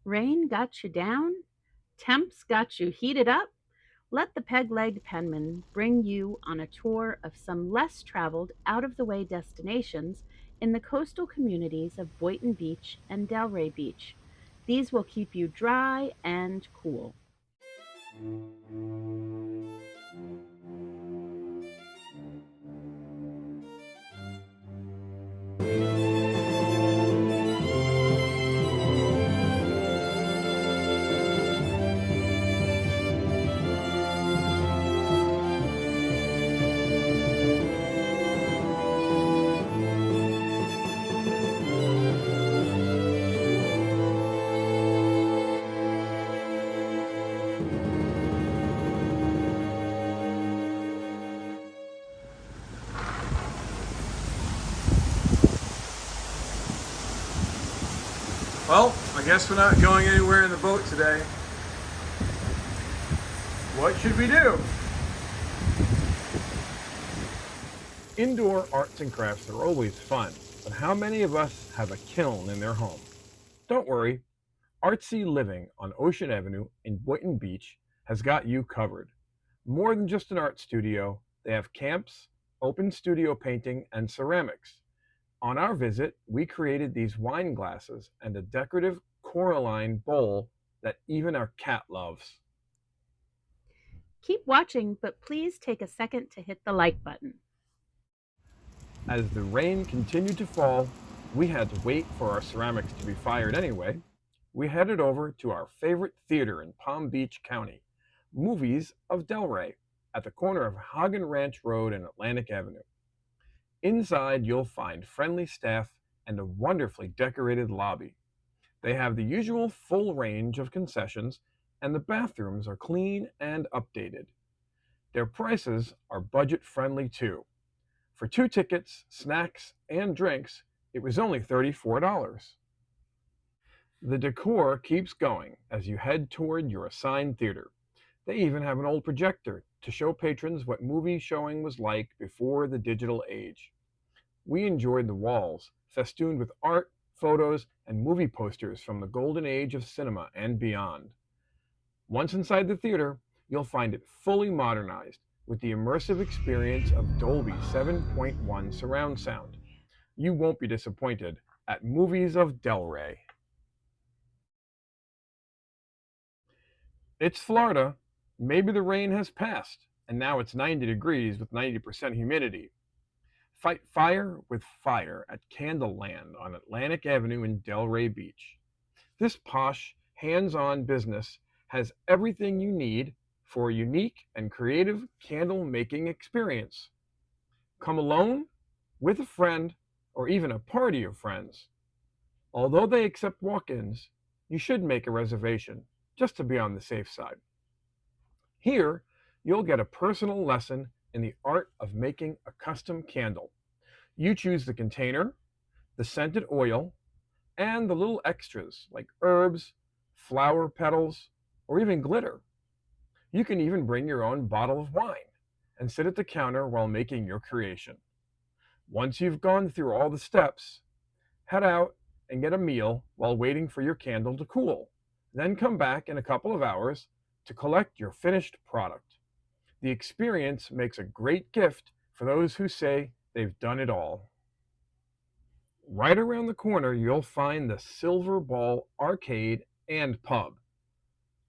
Rain got you down? Temps got you heated up? Let the Peg Leg Penman bring you on a tour of some less traveled, out of the way destinations in the coastal communities of Boynton Beach and Delray Beach. These will keep you dry and cool. Well, I guess we're not going anywhere in the boat today. What should we do? Indoor arts and crafts are always fun, but how many of us have a kiln in their home? Don't worry, ArtSea Living on Ocean Avenue in Boynton Beach has got you covered. More than just an art studio, they have camps, open studio painting, and ceramics. On our visit, we created these wine glasses and a decorative coralline bowl that even our cat loves. Keep watching, but please take a second to hit the like button. As the rain continued to fall, we had to wait for our ceramics to be fired anyway. We headed over to our favorite theater in Palm Beach County, Movies of Delray, at the corner of Hagen Ranch Road and Atlantic Avenue. Inside, you'll find friendly staff and a wonderfully decorated lobby. They have the usual full range of concessions, and the bathrooms are clean and updated. Their prices are budget friendly too. For 2 tickets, snacks, and drinks, it was only $34. The decor keeps going as you head toward your assigned theater. They even have an old projector to show patrons what movie showing was like before the digital age. We enjoyed the walls, festooned with art, photos, and movie posters from the golden age of cinema and beyond. Once inside the theater, you'll find it fully modernized with the immersive experience of Dolby 7.1 surround sound. You won't be disappointed at Movies of Delray. It's Florida. Maybe the rain has passed, and now it's 90 degrees with 90% humidity. Fight fire with fire at Candleland on Atlantic Avenue in Delray Beach. This posh, hands-on business has everything you need for a unique and creative candle making experience. Come alone, with a friend, or even a party of friends. Although they accept walk-ins, you should make a reservation just to be on the safe side. Here, you'll get a personal lesson in the art of making a custom candle. You choose the container, the scented oil, and the little extras like herbs, flower petals, or even glitter. You can even bring your own bottle of wine and sit at the counter while making your creation. Once you've gone through all the steps, head out and get a meal while waiting for your candle to cool. Then come back in a couple of hours to collect your finished product. The experience makes a great gift for those who say they've done it all. Right around the corner, you'll find the Silverball Arcade and Pub.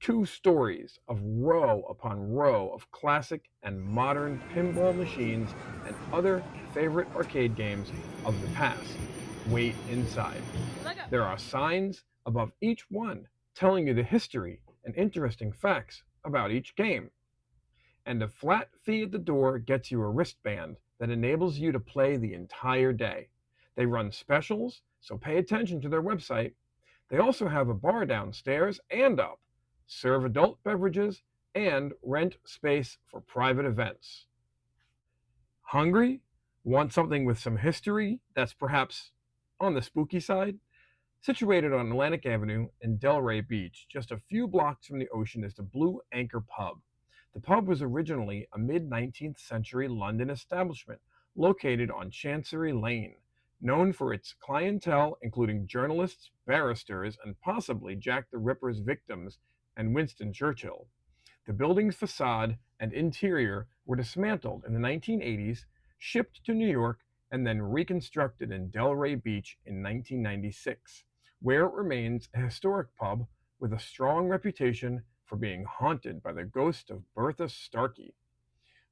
2 stories of row upon row of classic and modern pinball machines and other favorite arcade games of the past wait inside. There are signs above each one telling you the history and interesting facts about each game. And a flat fee at the door gets you a wristband that enables you to play the entire day. They run specials, so pay attention to their website. They also have a bar downstairs and up, serve adult beverages, and rent space for private events. Hungry? Want something with some history that's perhaps on the spooky side? Situated on Atlantic Avenue in Delray Beach, just a few blocks from the ocean, is the Blue Anchor Pub. The pub was originally a mid-19th century London establishment located on Chancery Lane. known for its clientele, including journalists, barristers, and possibly Jack the Ripper's victims and Winston Churchill. The building's facade and interior were dismantled in the 1980s, shipped to New York, and then reconstructed in Delray Beach in 1996, where it remains a historic pub with a strong reputation for being haunted by the ghost of Bertha Starkey.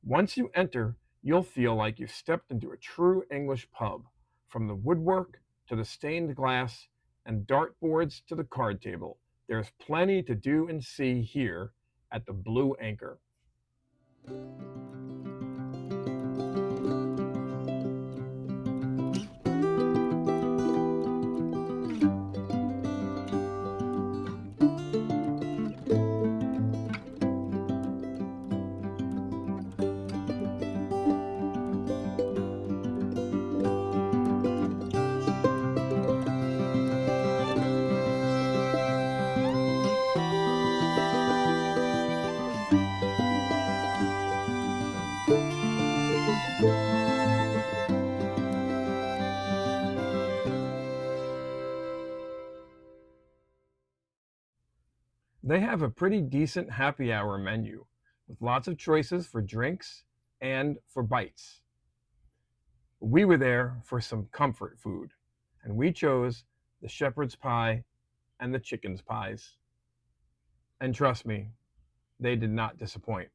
Once you enter, you'll feel like you've stepped into a true English pub, from the woodwork to the stained glass and dartboards to the card table. There's plenty to do and see here at the Blue Anchor. They have a pretty decent happy hour menu with lots of choices for drinks and for bites. We were there for some comfort food, and we chose the shepherd's pie and the chicken's pies. And trust me, they did not disappoint.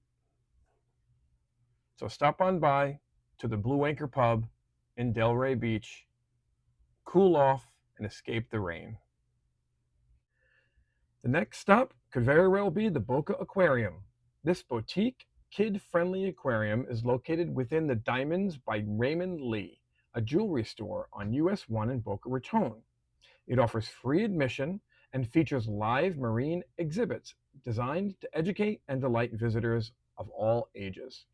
So stop on by to the Blue Anchor Pub in Delray Beach, cool off, and escape the rain. The next stop could very well be the Boca Aquarium. This boutique, kid-friendly aquarium is located within the Diamonds by Raymond Lee, a jewelry store on US 1 in Boca Raton. It offers free admission and features live marine exhibits designed to educate and delight visitors of all ages.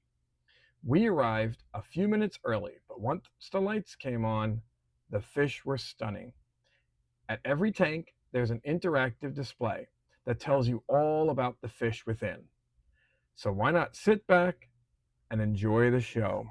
We arrived a few minutes early, but once the lights came on, the fish were stunning. At every tank, there's an interactive display that tells you all about the fish within. So why not sit back and enjoy the show?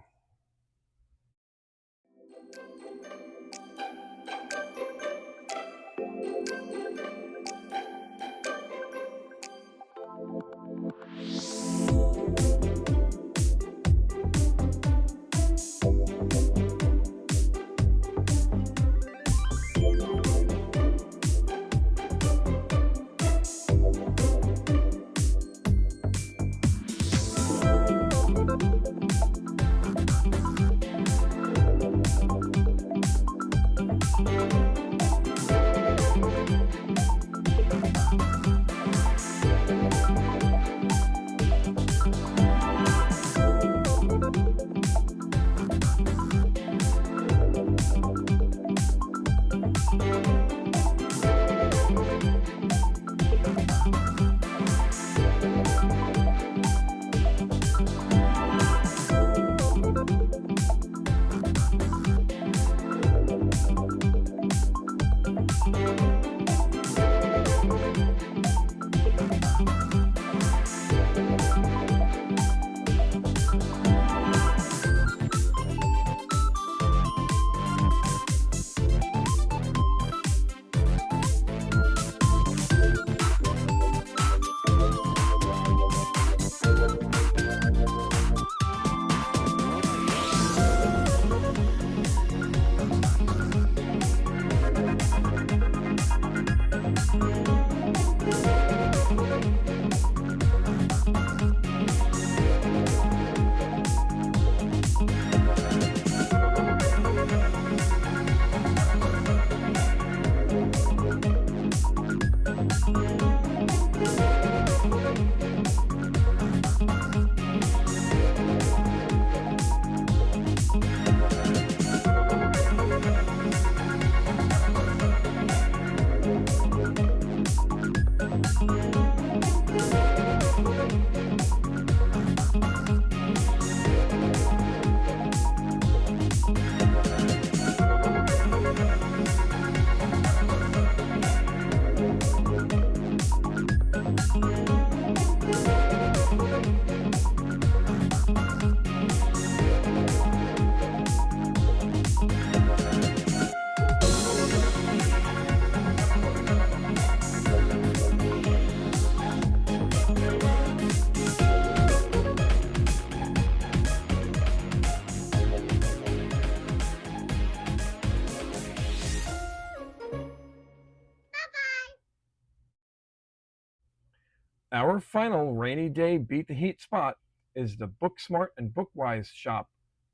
Our final rainy day beat the heat spot is the Booksmart and Bookwise shop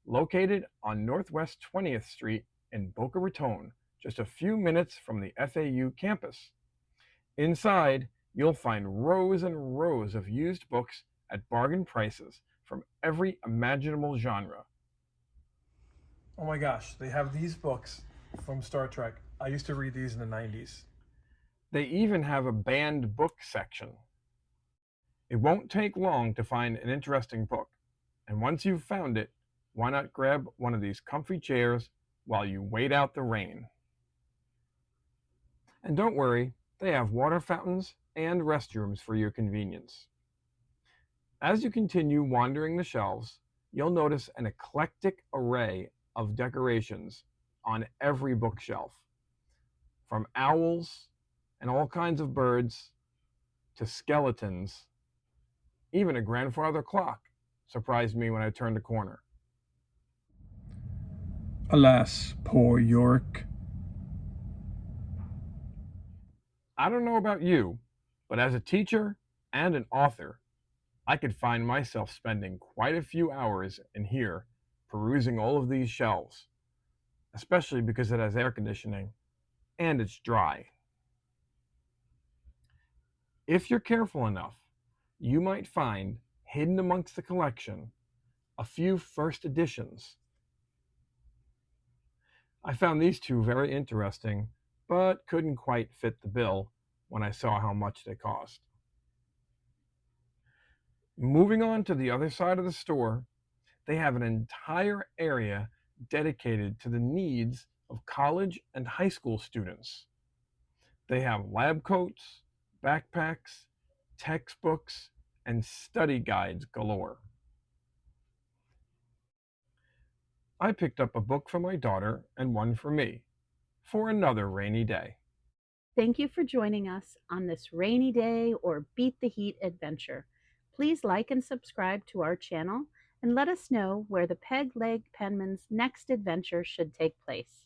located on Northwest 20th Street in Boca Raton, just a few minutes from the FAU campus. Inside, you'll find rows and rows of used books at bargain prices from every imaginable genre. Oh my gosh, they have these books from Star Trek. I used to read these in the 90s. They even have a banned book section. It won't take long to find an interesting book, and once you've found it, why not grab one of these comfy chairs while you wait out the rain? And don't worry, they have water fountains and restrooms for your convenience. As you continue wandering the shelves, you'll notice an eclectic array of decorations on every bookshelf, from owls and all kinds of birds to skeletons. Even a grandfather clock surprised me when I turned a corner. Alas, poor Yorick. I don't know about you, but as a teacher and an author, I could find myself spending quite a few hours in here perusing all of these shelves, especially because it has air conditioning and it's dry. If you're careful enough, you might find, hidden amongst the collection, a few first editions. I found these two very interesting, but couldn't quite fit the bill when I saw how much they cost. Moving on to the other side of the store, they have an entire area dedicated to the needs of college and high school students. They have lab coats, backpacks, textbooks, and study guides galore. I picked up a book for my daughter and one for me for another rainy day. Thank you for joining us on this rainy day or beat the heat adventure. Please like and subscribe to our channel and let us know where the Peg Leg Penman's next adventure should take place.